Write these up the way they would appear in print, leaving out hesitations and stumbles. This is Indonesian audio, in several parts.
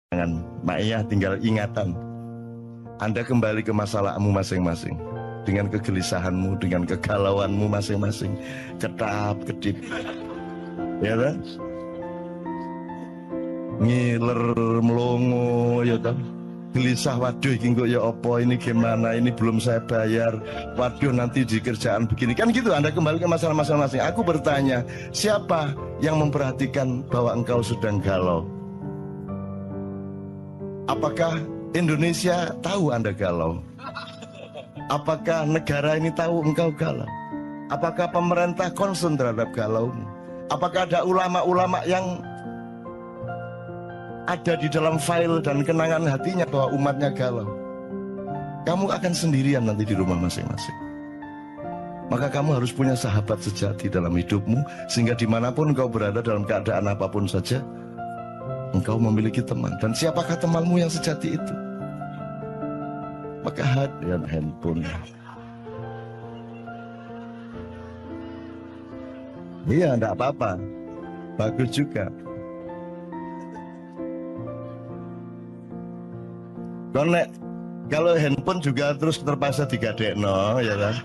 Ma'iyah tinggal ingatan. Anda kembali ke masalahmu masing-masing, dengan kegelisahanmu, dengan kegalauanmu masing-masing, ketap-kedip, ya kan? Ngiler melongo, ya kan? Gelisah, waduh ini kok ya apa, ini gimana, ini belum saya bayar, waduh nanti di kerjaan begini, kan gitu. Anda kembali ke masalah masing-masing. Aku bertanya, siapa yang memperhatikan bahwa engkau sedang galau? Apakah Indonesia tahu Anda galau? Apakah negara ini tahu engkau galau? Apakah pemerintah concern terhadap galaumu? Apakah ada ulama-ulama yang ada di dalam file dan kenangan hatinya bahwa umatnya galau? Kamu akan sendirian nanti di rumah masing-masing. Maka kamu harus punya sahabat sejati dalam hidupmu, sehingga dimanapun engkau berada dalam keadaan apapun saja, engkau memiliki teman. Dan siapakah temanmu yang sejati itu? Maka hadiah handphone. Iya, enggak apa-apa. Bagus juga. Konek, kalau handphone juga terus terpaksa digadekno, ya kan?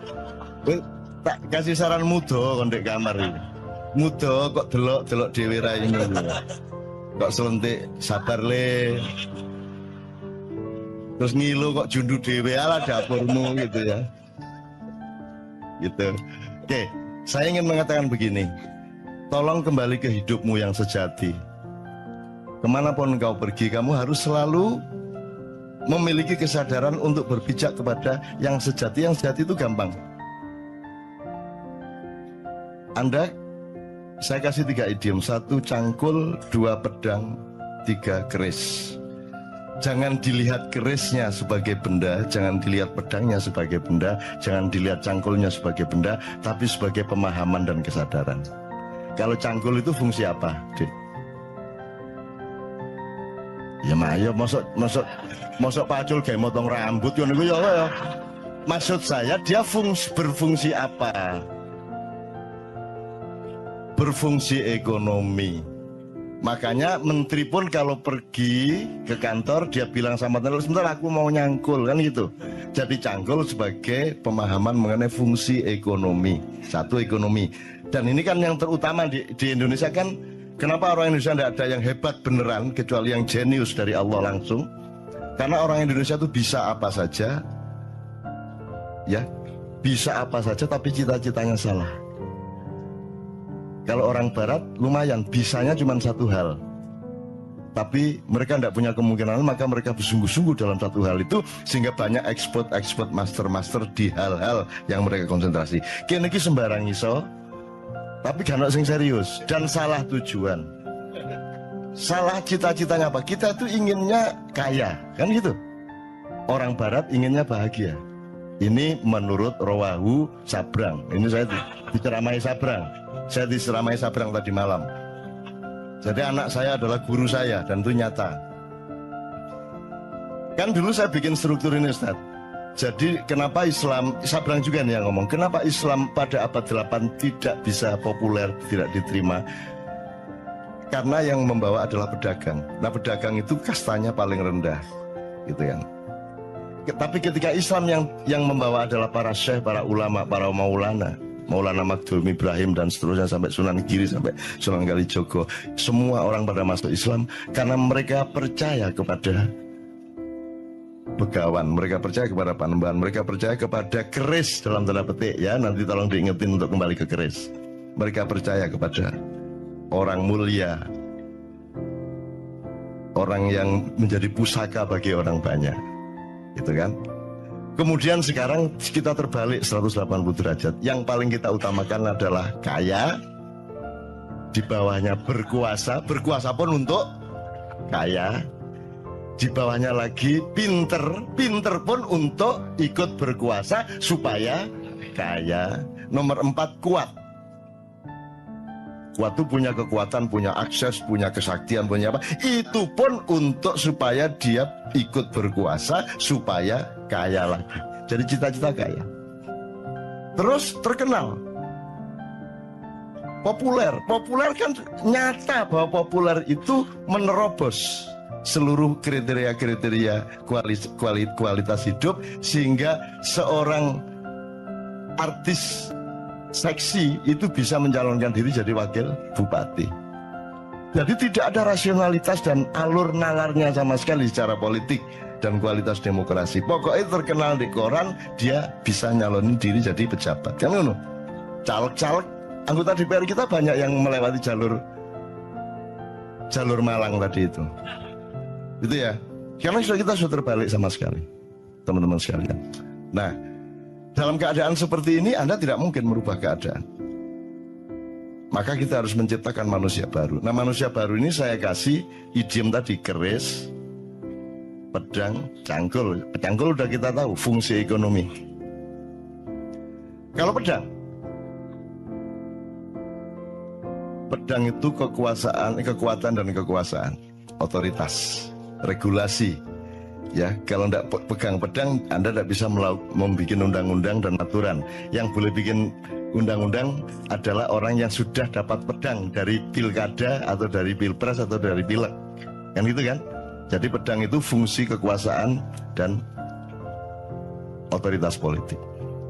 Tak kasih saran mudo kondek kamar ini. Mudo kok delok dhewe ra ini. Kok selentik sabar le, terus ngilu kok jundu dewe ala dapurmu gitu ya, gitu. Oke, saya ingin mengatakan begini, tolong kembali ke hidupmu yang sejati. Kemanapun engkau pergi, kamu harus selalu memiliki kesadaran untuk berpijak kepada yang sejati. Yang sejati itu gampang. Saya kasih 3 idiom: 1 cangkul, 2 pedang, 3 keris. Jangan dilihat kerisnya sebagai benda, jangan dilihat pedangnya sebagai benda, jangan dilihat cangkulnya sebagai benda, tapi sebagai pemahaman dan kesadaran. Kalau cangkul itu fungsi apa, Dik? Ya mayo, mosok pacul kayak motong rambut ya. Maksud saya dia berfungsi apa? Berfungsi ekonomi. Makanya menteri pun kalau pergi ke kantor dia bilang sama tenaga, sebentar aku mau nyangkul, kan gitu. Jadi cangkul sebagai pemahaman mengenai fungsi ekonomi. 1 ekonomi. Dan ini kan yang terutama di Indonesia kan. Kenapa orang Indonesia tidak ada yang hebat beneran kecuali yang jenius dari Allah langsung? Karena orang Indonesia itu bisa apa saja, ya, bisa apa saja, tapi cita-citanya salah. Kalau orang Barat lumayan, bisanya cuma 1 hal, tapi mereka tidak punya kemungkinan, maka mereka bersungguh-sungguh dalam 1 hal itu, sehingga banyak ekspor master di hal-hal yang mereka konsentrasi. Kini sembarang iso, tapi gak ada yang serius dan salah tujuan, salah cita-citanya apa? Kita itu inginnya kaya, kan gitu. Orang Barat inginnya bahagia. Ini menurut Rawahu Sabrang. Ini saya diceramai Sabrang. Saya diceramai Sabrang tadi malam. Jadi anak saya adalah guru saya dan itu nyata. Kan dulu saya bikin struktur ini, Ustaz. Jadi kenapa Islam, Sabrang juga nih yang ngomong, kenapa Islam pada abad 8 tidak bisa populer, tidak diterima? Karena yang membawa adalah pedagang. Nah, pedagang itu kastanya paling rendah, gitu kan. Tapi ketika Islam yang membawa adalah para syekh, para ulama, para maulana, Maulana Magdum Ibrahim dan seterusnya sampai Sunan Giri, sampai Sunan Kalijogo, semua orang pada masuk Islam karena mereka percaya kepada begawan, mereka percaya kepada panembahan, mereka percaya kepada keris dalam tanda petik ya, nanti tolong diingetin untuk kembali ke keris. Mereka percaya kepada orang mulia, orang yang menjadi pusaka bagi orang banyak, gitu kan. Kemudian sekarang kita terbalik 180 derajat. Yang paling kita utamakan adalah kaya, di bawahnya berkuasa, berkuasa pun untuk kaya, di bawahnya lagi pinter, pinter pun untuk ikut berkuasa supaya kaya. Nomor 4 kuat. Kuat itu punya kekuatan, punya akses, punya kesaktian, punya apa. Itu pun untuk supaya dia ikut berkuasa, supaya kaya lagi. Jadi cita-cita kaya. Terus terkenal. Populer. Populer kan nyata bahwa populer itu menerobos seluruh kriteria-kriteria kualitas hidup, sehingga seorang artis seksi itu bisa mencalonkan diri jadi wakil bupati. Jadi tidak ada rasionalitas dan alur nalarnya sama sekali secara politik dan kualitas demokrasi. Pokoknya terkenal di koran, dia bisa nyalonin diri jadi pejabat. Kan ngono. Caleg-caleg anggota DPR kita banyak yang melewati jalur Malang tadi itu. Gitu ya. Karena kita sudah terbalik sama sekali, teman-teman sekalian. Nah, dalam keadaan seperti ini Anda tidak mungkin merubah keadaan. Maka kita harus menciptakan manusia baru. Nah, manusia baru ini saya kasih idiom tadi, keris, pedang, cangkul. Cangkul udah kita tahu fungsi ekonomi. Kalau pedang itu kekuatan dan kekuasaan, otoritas, regulasi. Ya, kalau tidak pegang pedang, Anda tidak bisa membuat undang-undang dan aturan. Yang boleh bikin undang-undang adalah orang yang sudah dapat pedang dari pilkada atau dari pilpres atau dari pileg. Kan gitu kan? Jadi pedang itu fungsi kekuasaan dan otoritas politik.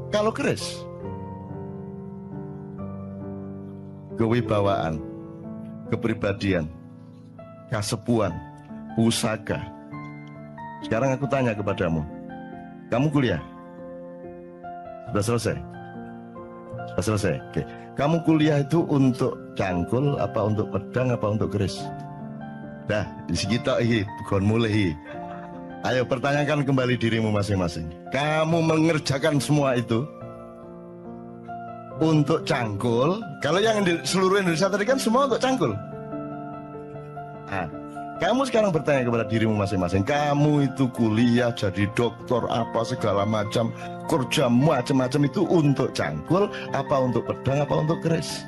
Kalau keris, kewibawaan, kepribadian, kasepuan, pusaka. Sekarang aku tanya kepadamu, kamu kuliah? Sudah selesai? Sudah selesai? Oke. Kamu kuliah itu untuk cangkul, apa untuk pedang, apa untuk keris? Dah, di kita ini, bukan mulai. Ayo pertanyakan kembali dirimu masing-masing. Kamu mengerjakan semua itu untuk cangkul. Kalau yang di seluruh Indonesia tadi kan semua untuk cangkul. Nah, kamu sekarang bertanya kepada dirimu masing-masing. Kamu itu kuliah jadi dokter apa segala macam, kerja macam-macam itu untuk cangkul, apa untuk pedang, apa untuk keris?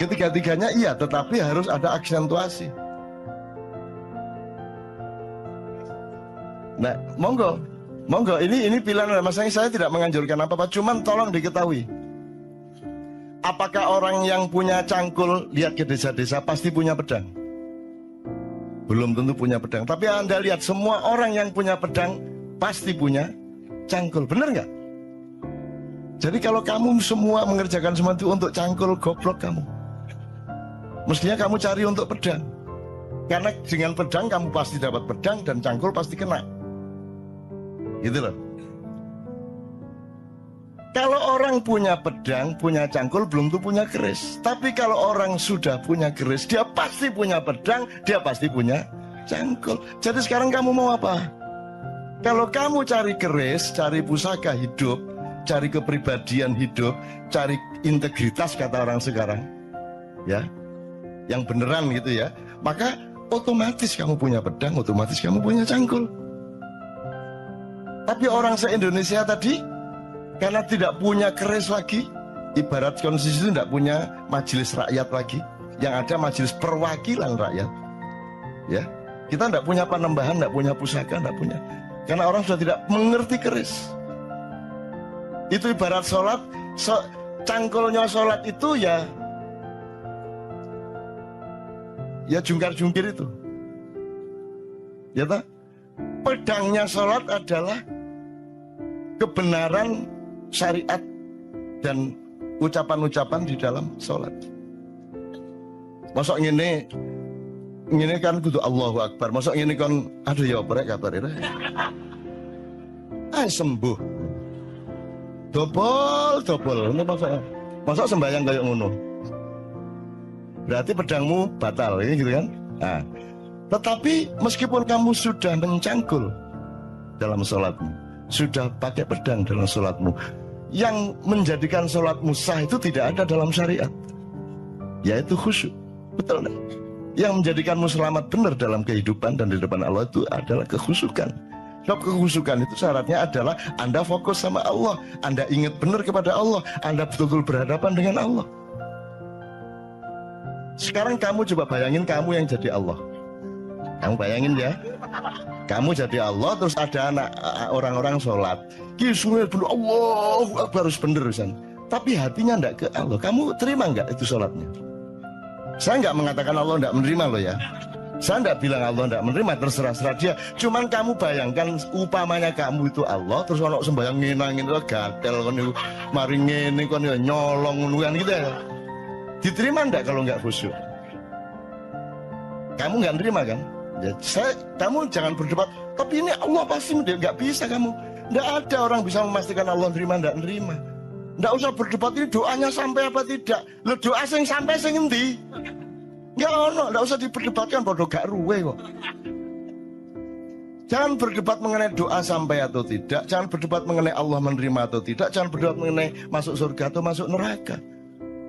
Ketiga-tiganya iya, tetapi harus ada aksentuasi. Nah, monggo, ini pilihan masing-masing. Saya tidak menganjurkan apa-apa, cuman tolong diketahui. Apakah orang yang punya cangkul, lihat ke desa-desa, pasti punya pedang? Belum tentu punya pedang. Tapi Anda lihat, semua orang yang punya pedang pasti punya cangkul. Benar nggak? Jadi kalau kamu semua mengerjakan semua itu untuk cangkul, goblok kamu. Mestinya kamu cari untuk pedang. Karena dengan pedang kamu pasti dapat pedang dan cangkul pasti kena. Gitu loh. Kalau orang punya pedang, punya cangkul, belum tentu punya keris. Tapi kalau orang sudah punya keris, dia pasti punya pedang, dia pasti punya cangkul. Jadi sekarang kamu mau apa? Kalau kamu cari keris, cari pusaka hidup, cari kepribadian hidup, cari integritas kata orang sekarang, ya, yang beneran gitu ya, maka otomatis kamu punya pedang, otomatis kamu punya cangkul. Tapi orang se-Indonesia tadi, karena tidak punya keris lagi, ibarat konstitusi itu tidak punya majelis rakyat lagi, yang ada majelis perwakilan rakyat. Ya, kita tidak punya panembahan, tidak punya pusaka, tidak punya. Karena orang sudah tidak mengerti keris. Itu ibarat sholat, cangkulnya sholat itu ya jungkar-jungkir itu. Ya tak? Pedangnya sholat adalah kebenaran syariat dan ucapan-ucapan di dalam sholat. Masuk ngene kan kudu Allahu Akbar. Masuk ngene kan aduh ya oprek kabar ini. Sembuh. Dobol. Ini masuk sembahyang kayak ngono. Berarti pedangmu batal, ya gitu kan? Nah, tetapi meskipun kamu sudah mencangkul dalam sholatmu, sudah pakai pedang dalam sholatmu, yang menjadikan sholatmu sah itu tidak ada dalam syariat, yaitu khusyuk. Betul kan? Yang menjadikanmu selamat benar dalam kehidupan dan di depan Allah itu adalah kekhusyukan. Sebab kekhusyukan itu syaratnya adalah Anda fokus sama Allah, Anda ingat benar kepada Allah, Anda betul-betul berhadapan dengan Allah. Sekarang kamu coba bayangin kamu yang jadi Allah. Kamu bayangin ya, kamu jadi Allah, terus ada anak orang-orang sholat, kisahnya bener Allah harus bener kan? Tapi hatinya enggak ke Allah. Kamu terima enggak itu sholatnya? Saya nggak mengatakan Allah nggak menerima loh ya. Saya nggak bilang Allah nggak menerima, terserah dia. Cuman kamu bayangkan upamanya kamu itu Allah, terus ono sembayang nginangin itu gatel kan itu, mari ngene kan ya nyolong kan gitu ya. Diterima nggak kalau nggak khusyuk? Kamu nggak nerima kan? Ya, kamu jangan berdebat. Tapi ini Allah pasti nggak bisa kamu. Nggak ada orang bisa memastikan Allah nerima nggak nerima. Nggak usah berdebat ini doanya sampai apa tidak. Lo doa sing sampai sing endi? Nggak ono, nggak usah diperdebatkan, bodoh gak ruwe kok. Jangan berdebat mengenai doa sampai atau tidak. Jangan berdebat mengenai Allah menerima atau tidak. Jangan berdebat mengenai masuk surga atau masuk neraka.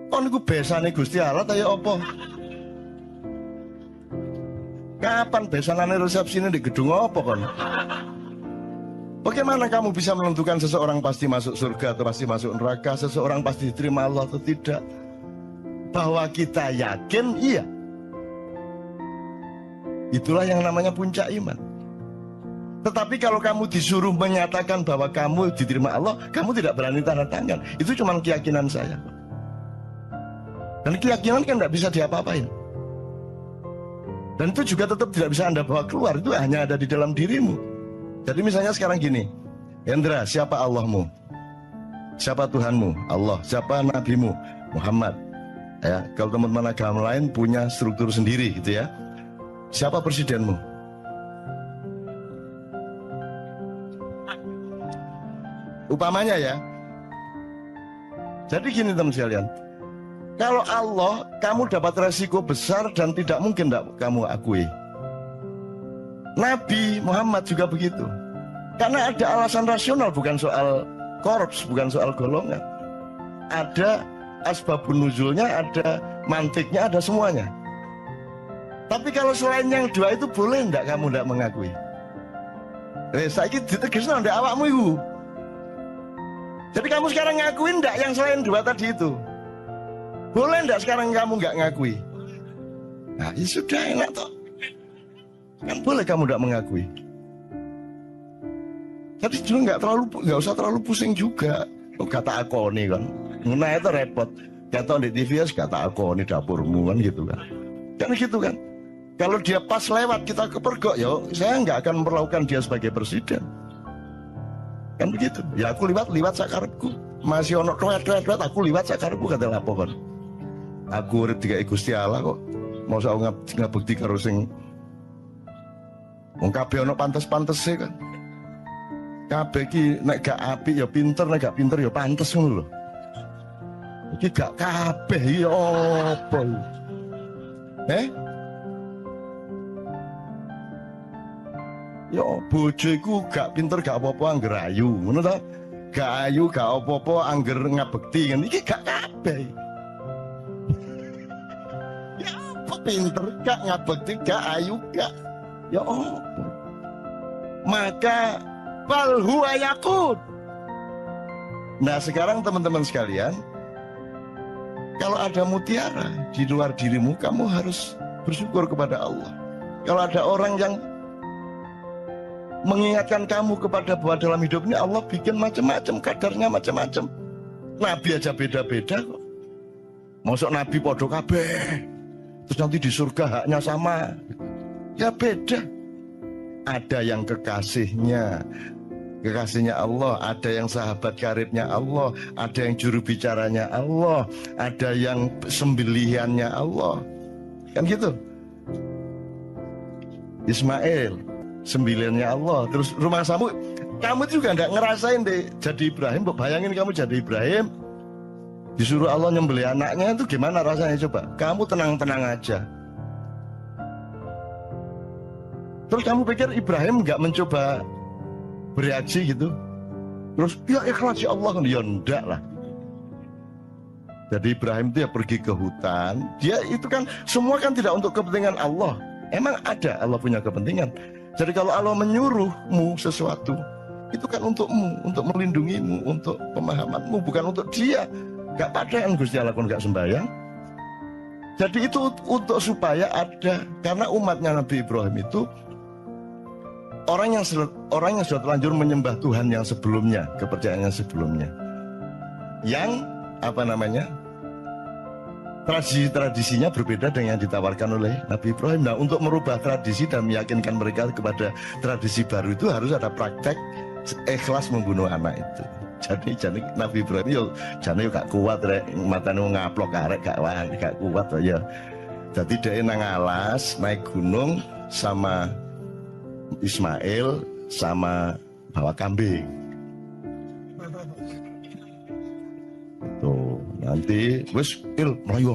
Kon iku besane Gusti Allah ta ya apa? Kapan besanane resepsi ini di gedung apa kon? Bagaimana kamu bisa menentukan seseorang pasti masuk surga atau pasti masuk neraka, seseorang pasti diterima Allah atau tidak? Bahwa kita yakin, iya. Itulah yang namanya puncak iman. Tetapi kalau kamu disuruh menyatakan bahwa kamu diterima Allah, kamu tidak berani tanda tangan. Itu cuma keyakinan saya. Dan keyakinan kan tidak bisa diapa-apain. Dan itu juga tetap tidak bisa Anda bawa keluar. Itu hanya ada di dalam dirimu. Jadi misalnya sekarang gini, Hendra, siapa Allahmu? Siapa Tuhanmu? Allah. Siapa Nabimu? Muhammad. Ya, kalau teman-teman agama lain punya struktur sendiri gitu ya. Siapa presidenmu? Upamanya ya. Jadi gini teman sekalian. Kalau Allah, kamu dapat resiko besar dan tidak mungkin kamu akui. Nabi Muhammad juga begitu. Karena ada alasan rasional, bukan soal korps, bukan soal golongan. Ada asbabun nuzulnya, ada mantiknya, ada semuanya. Tapi kalau selain yang dua itu boleh enggak kamu enggak mengakui? Saiki ditegesno ndak awakmu iku. Jadi kamu sekarang ngakuin enggak yang selain dua tadi itu? Boleh enggak sekarang kamu enggak ngakui? Nah, ya sudah enak toh. Kan boleh kamu enggak mengakui. Tapi juga enggak usah terlalu pusing juga. Kata aku nih kan. Nah itu repot. Kata di TV kata aku nih dapurmu kan gitu kan. Kan gitu kan. Kalau dia pas lewat kita kepergok, ya saya nggak akan memperlakukan dia sebagai presiden. Kan begitu. Ya aku liwat sakarepku. Masih ono tuet aku liwat sakarepku kata lapo kan. Aku urip dikai Gusti Allah kok. Mau saya ngabekti karo sing wong kabeh ono pantes-pantese kan. Kabeh iki nek gak apik ya pinter, nek gak pinter ya pantes ngono lho. Iki gak kabeh iki apa iki? Ya bojoku gak pinter gak apa-apa angger ayu, ngono ta? Gak ayu gak apa-apa angger ngabekti kan iki gak kabeh. Ya apa pinter gak ngabekti gak ayu gak. Ya apa? Maka bal huwa yakun. Nah sekarang teman-teman sekalian, kalau ada mutiara di luar dirimu, kamu harus bersyukur kepada Allah. Kalau ada orang yang mengingatkan kamu kepada bahwa dalam hidup ini Allah bikin macam-macam, kadarnya macam-macam. Nabi aja beda-beda kok. Masuk Nabi podo kabeh, terus nanti di surga haknya sama. Ya beda. Ada yang kekasihnya Allah, ada yang sahabat karibnya Allah, ada yang juru bicaranya Allah, ada yang sembelihannya Allah. Kan gitu. Ismail sembilannya Allah. Terus rumah kamu juga enggak ngerasain deh jadi Ibrahim. Bayangin kamu jadi Ibrahim, disuruh Allah nyembelih anaknya, itu gimana rasanya coba? Kamu tenang-tenang aja. Terus kamu pikir Ibrahim enggak mencoba bereaksi gitu? Terus ya ikhlas ya Allah kan? Ya enggak lah. Jadi Ibrahim itu ya pergi ke hutan. Dia itu kan semua kan tidak untuk kepentingan Allah. Emang ada Allah punya kepentingan. Jadi kalau Allah menyuruhmu sesuatu, itu kan untukmu, untuk melindungimu, untuk pemahamanmu, bukan untuk dia. Gak padaan Gusti Allah kon gak sembahyang. Jadi itu untuk supaya ada, karena umatnya Nabi Ibrahim itu orang yang sudah terlanjur menyembah Tuhan yang sebelumnya, kepercayaan yang sebelumnya, yang apa namanya, tradisinya berbeda dengan yang ditawarkan oleh Nabi Ibrahim. Nah, untuk merubah tradisi dan meyakinkan mereka kepada tradisi baru itu harus ada praktek ikhlas membunuh anak itu. Jadi Nabi Ibrahim yo jane gak kuat rek, matane ngaplok arek gak kuat ya. Jadi dia nang alas naik gunung sama Ismail sama bawa kambing. Tuh, nanti wis melayu.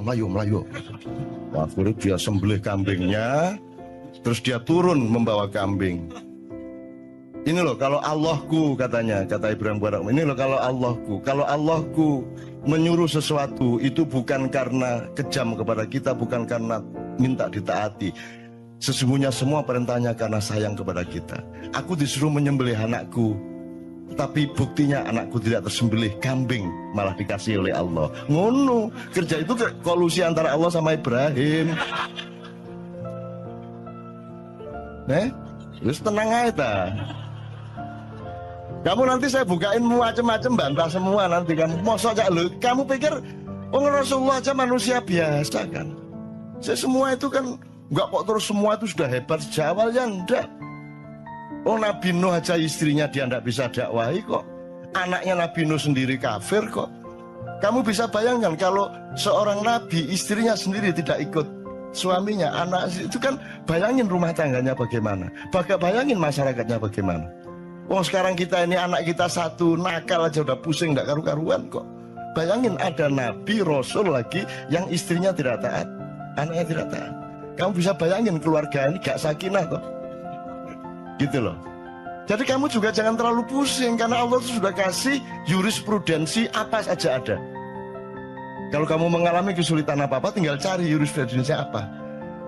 Akhirnya dia sembelih kambingnya, terus dia turun membawa kambing. Ini loh kalau Allahku, katanya, kata Ibrahim kepada ini loh kalau Allahku menyuruh sesuatu itu bukan karena kejam kepada kita, bukan karena minta ditaati. Sesungguhnya semua perintahnya karena sayang kepada kita. Aku disuruh menyembelih anakku, tapi buktinya anakku tidak tersembelih, kambing malah dikasih oleh Allah. Ngono, kerja itu kolusi antara Allah sama Ibrahim. Terus tenang aja. Kamu nanti saya bukain macam-macam bantah semua nanti kamu. Mosok aja lu, kamu pikir Rasulullah aja manusia biasa kan? Saya semua itu kan enggak kok terus semua itu sudah hebat sejak awal ya enggak. Nabi Nuh aja istrinya dia enggak bisa dakwahi kok. Anaknya Nabi Nuh sendiri kafir kok. Kamu bisa bayangkan kalau seorang nabi istrinya sendiri tidak ikut suaminya, anak itu kan bayangin rumah tangganya bagaimana. Bayangin masyarakatnya bagaimana. Sekarang kita ini anak kita satu nakal aja udah pusing enggak karu-karuan kok. Bayangin ada nabi rasul lagi yang istrinya tidak taat, anaknya tidak taat. Kamu bisa bayangin keluarga ini gak sakinah kok. Gitu loh. Jadi kamu juga jangan terlalu pusing karena Allah itu sudah kasih jurisprudensi apa saja ada. Kalau kamu mengalami kesulitan apa-apa tinggal cari jurisprudensi apa.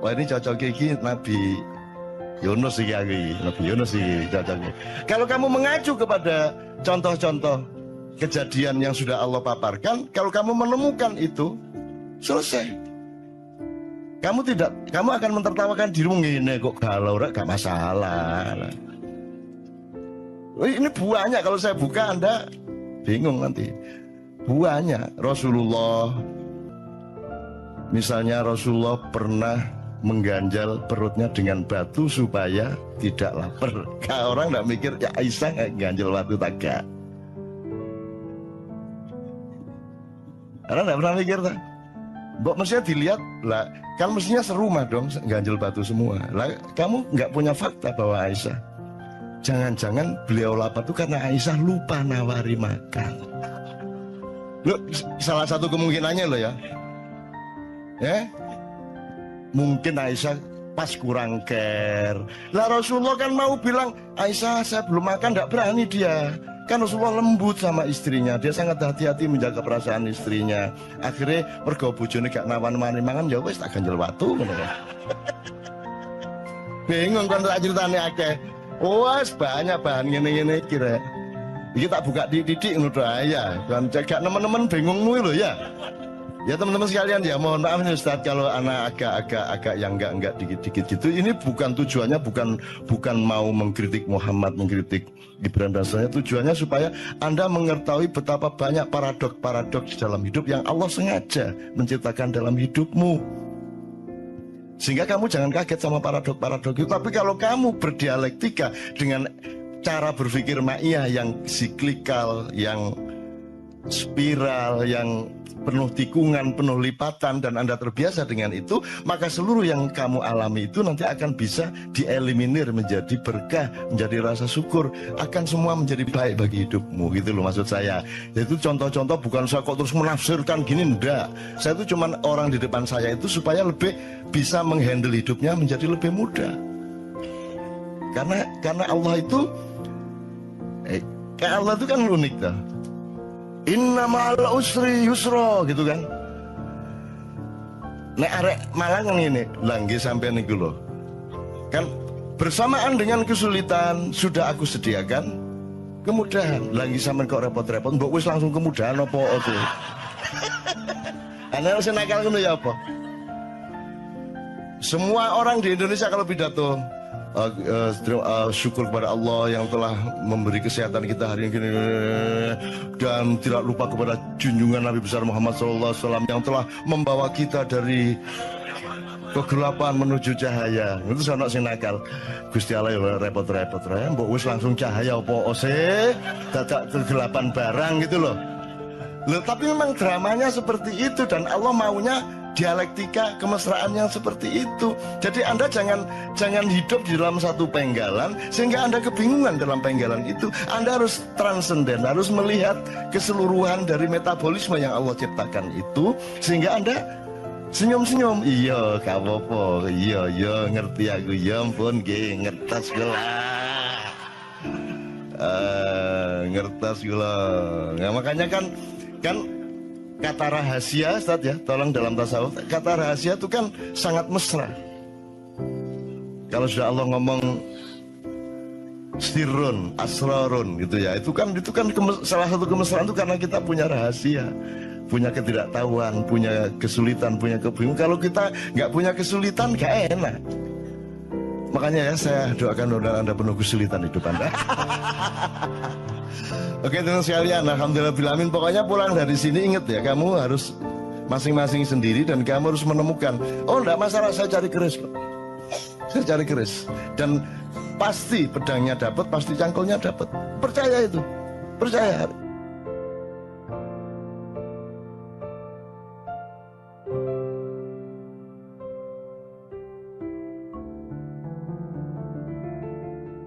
Wah ini cocok gigi Nabi Yunus sih Nabi Yunus sih cocoknya. Kalau kamu mengacu kepada contoh-contoh kejadian yang sudah Allah paparkan, kalau kamu menemukan itu selesai. Kamu akan mentertawakan dirimu gini kok galau gak masalah. Ini buahnya kalau saya buka Anda bingung nanti. Buahnya Rasulullah, misalnya Rasulullah pernah mengganjal perutnya dengan batu supaya tidak lapar. Orang nggak mikir ya Aisyah nggak ganjal batu tagak. Karena nggak pernah mikir tak. Mbok mestinya dilihat lah, kan mestinya serumah dong ganjel batu semua. Lah kamu nggak punya fakta bahwa Aisyah, jangan-jangan beliau lapar itu karena Aisyah lupa nawari makan. Loh, salah satu kemungkinannya loh ya. Mungkin Aisyah pas kurang care. Lah Rasulullah kan mau bilang Aisyah saya belum makan, tidak berani dia. Kan Rasulullah lembut sama istrinya, dia sangat hati-hati menjaga perasaan istrinya. Akhirnya mergo bojone gak nawan-nawani mangan ya wis tak ganjel watu ngono. Bingung kan tak ceritane akeh. Wes banyak bahan ngene-ngene kira. Iki tak buka didik ngono ya. Kan cegak teman-teman bingungmu lho ya. Ya teman-teman sekalian ya mohon maaf nih Ustaz kalau anak agak yang enggak dikit-dikit gitu. Ini bukan tujuannya bukan mau mengkritik Muhammad, mengkritik Ibrahim dan sebagainya. Tujuannya supaya Anda mengetahui betapa banyak paradoks dalam hidup yang Allah sengaja menciptakan dalam hidupmu. Sehingga kamu jangan kaget sama paradoks itu. Tapi kalau kamu berdialektika dengan cara berpikir ma'iyah yang siklikal, yang spiral, yang penuh tikungan, penuh lipatan, dan Anda terbiasa dengan itu, maka seluruh yang kamu alami itu nanti akan bisa dieliminir menjadi berkah, menjadi rasa syukur, akan semua menjadi baik bagi hidupmu. Gitu loh maksud saya. Itu contoh-contoh, bukan saya kok terus menafsirkan gini, enggak. Saya itu cuman orang di depan saya itu supaya lebih bisa menghandle hidupnya menjadi lebih mudah. Karena Allah itu Allah itu kan unik tuh. Inna ma'al usri yusra gitu kan. Nek arek Malang ngene, langge sampean niku lho. Kan bersamaan dengan kesulitan sudah aku sediakan kemudahan. Lagi sampean kok repot-repot, mbok wis langsung kemudahan apa oke. Ana wis nakal ngono ya apa? Semua orang di Indonesia kalau pidato syukur kepada Allah yang telah memberi kesehatan kita hari ini, dan tidak lupa kepada junjungan Nabi besar Muhammad SAW yang telah membawa kita dari kegelapan menuju cahaya. Itu sono sing nakal. Gusti Allah ya repot-repot ya. Mbok wis langsung cahaya apa sih? Dadak kegelapan barang gitu loh. Loh, tapi memang dramanya seperti itu dan Allah maunya dialektika kemesraan yang seperti itu. Jadi Anda jangan hidup di dalam satu penggalan sehingga Anda kebingungan dalam penggalan itu. Anda harus transenden, harus melihat keseluruhan dari metabolisme yang Allah ciptakan itu sehingga Anda senyum-senyum. Iya, gak apa-apa. Iya, ngerti aku. Ya ampun, ngertas gula. Ngertas gula. Nah, makanya kan kata rahasia, Ustaz ya, tolong dalam tasawuf, kata rahasia itu kan sangat mesra. Kalau sudah Allah ngomong sirrun, asrarun gitu ya, itu kan salah satu kemesraan itu karena kita punya rahasia, punya ketidaktahuan, punya kesulitan, punya kebingungan. Kalau kita nggak punya kesulitan, nggak enak. Makanya ya saya doakan mudah-mudahan Anda penuh kesulitan hidup Anda. Oke teman sekalian, alhamdulillah. Pokoknya pulang dari sini ingat ya, kamu harus masing-masing sendiri dan kamu harus menemukan. Oh enggak masalah, saya cari keris kok. Saya cari keris dan pasti pedangnya dapat, pasti cangkulnya dapat. Percaya itu, percaya.